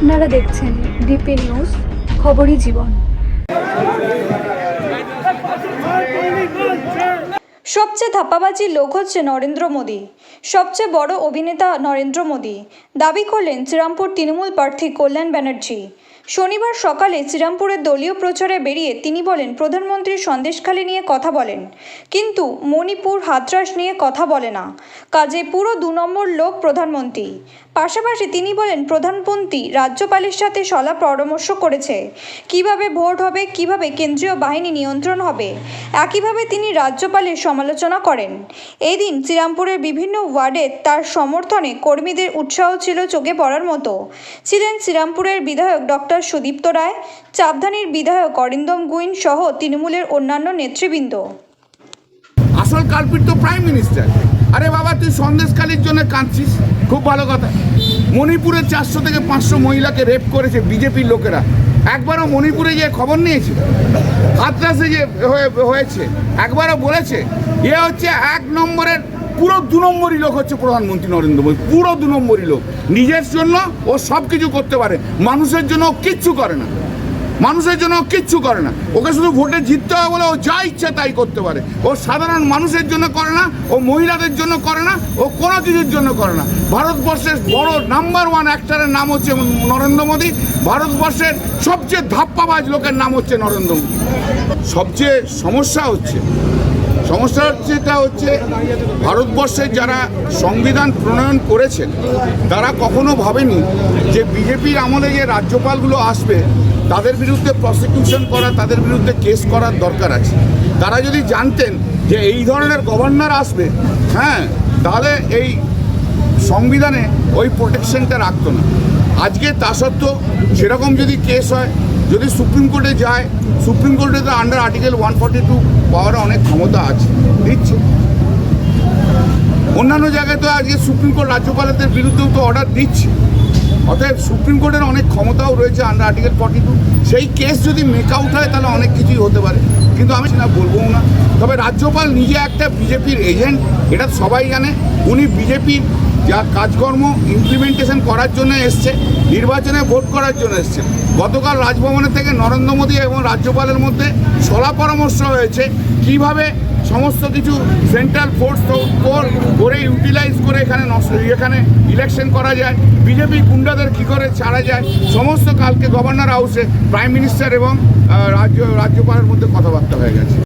আপনারা দেখছেন DP news, খবরই জীবন। সবচেয়ে ধাপ্পাবাজির লোক হচ্ছে নরেন্দ্র মোদী। সবচেয়ে বড় অভিনেতা নরেন্দ্র মোদী দাবি করলেন শ্রীরামপুর তৃণমূল প্রার্থী কল্যাণ ব্যানার্জি। শনিবার সকালে শ্রীরামপুরের দলীয় প্রচারে বেরিয়ে তিনি বলেন, প্রধানমন্ত্রী সন্দেশখালি নিয়ে কথা বলেন, কিন্তু মণিপুর হাতরাস নিয়ে কথা বলে না। কাজে পুরো 2 নম্বর লোক প্রধানমন্ত্রী। পাশাপাশি তিনি বলেন, প্রধানমন্ত্রী রাজ্যপালের সাথে সলা পরামর্শ করেছে কিভাবে ভোট হবে, কিভাবে কেন্দ্রীয় বাহিনী নিয়ন্ত্রণ হবে। একইভাবে তিনি রাজ্যপালের সমালোচনা করেন। এই দিন শ্রীরামপুরের বিভিন্ন ওয়ার্ডে তার সমর্থনে কর্মীদের উৎসাহ ছিল চোখে পড়ার মতো। ছিলেন শ্রীরামপুরের বিধায়ক ডক্টর সুদীপ্ত রায়, চাপধানীর বিধায়ক অরিন্দম গুইন সহ তৃণমূলের অন্যান্য নেতৃবৃন্দ। আসল কালপিট তো প্রাইম মিনিস্টার। আরে বাবা, তুই সন্দেশখালির জন্য কাঁদছিস, খুব ভালো কথা। মণিপুরে 400 থেকে 500 মহিলাকে রেপ করেছে বিজেপির লোকেরা। একবারও মণিপুরে যে খবর নিয়েছে হাতরাসে যে হয়েছে, একবারও বলেছে? এ হচ্ছে 1 নম্বরের পুরো 2 নম্বরই লোক হচ্ছে প্রধানমন্ত্রী নরেন্দ্র মোদী। পুরো 2 নম্বরই লোক। নিজের জন্য ও সব কিছু করতে পারে, মানুষের জন্য কিচ্ছু করে না। মানুষের জন্য কিচ্ছু করে না। ওকে শুধু ভোটে জিততে হবে বলে ও যা ইচ্ছা তাই করতে পারে। ও সাধারণ মানুষের জন্য করে না, ও মহিলাদের জন্য করে না, ও কোনো কিছুর জন্য করে না। ভারতবর্ষের বড় নাম্বার 1 অ্যাক্টরের নাম হচ্ছে নরেন্দ্র মোদী। ভারতবর্ষের সবচেয়ে ধাপ্পাবাজ লোকের নাম হচ্ছে নরেন্দ্র মোদী। সবচেয়ে সমস্যা হচ্ছে ভারতবর্ষের যারা সংবিধান প্রণয়ন করেছেন তারা কখনো ভাবেনি যে বিজেপির আমলে যে রাজ্যপালগুলো আসবে তাদের বিরুদ্ধে প্রসিকিউশন করা, তাদের বিরুদ্ধে কেস করার দরকার আছে। তারা যদি জানতেন যে এই ধরনের গভর্নর আসবে, তাহলে এই সংবিধানে ওই প্রোটেকশনটা রাখতো না। আজকে তা সত্ত্বেও সেরকম যদি কেস হয়, যদি সুপ্রিম কোর্টে যায়, সুপ্রিম কোর্টে তো আন্ডার আর্টিকেল 142 পাওয়ার অনেক ক্ষমতা আছে, দিচ্ছে। অন্যান্য জায়গায় তো আজকে সুপ্রিম কোর্ট রাজ্যপালদের বিরুদ্ধেও তো অর্ডার দিচ্ছে। অতএব সুপ্রিম কোর্টের অনেক ক্ষমতাও রয়েছে আন্ডার আর্টিকেল 42। সেই কেস যদি মেক আউট হয় তাহলে অনেক কিছুই হতে পারে, কিন্তু আমি সেটা বলবো না। তবে রাজ্যপাল নিজে একটা বিজেপির এজেন্ট, এটা সবাই জানে। উনি বিজেপির যা কাজকর্ম ইমপ্লিমেন্টেশন করার জন্য এসছে, নির্বাচনে ভোট করার জন্য এসছে। গতকাল রাজভবনের থেকে নরেন্দ্র মোদী এবং রাজ্যপালের মধ্যে সলা পরামর্শ হয়েছে কিভাবে সমস্ত কিছু সেন্ট্রাল ফোর্স করে ইউটিলাইজ করে এখানে ইলেকশন করা যায়, বিজেপি গুন্ডাদের কী করে ছাড়া যায়, সমস্ত কালকে গভর্নর হাউসে প্রাইম মিনিস্টার এবং রাজ্যপালের মধ্যে কথাবার্তা হয়ে গেছে।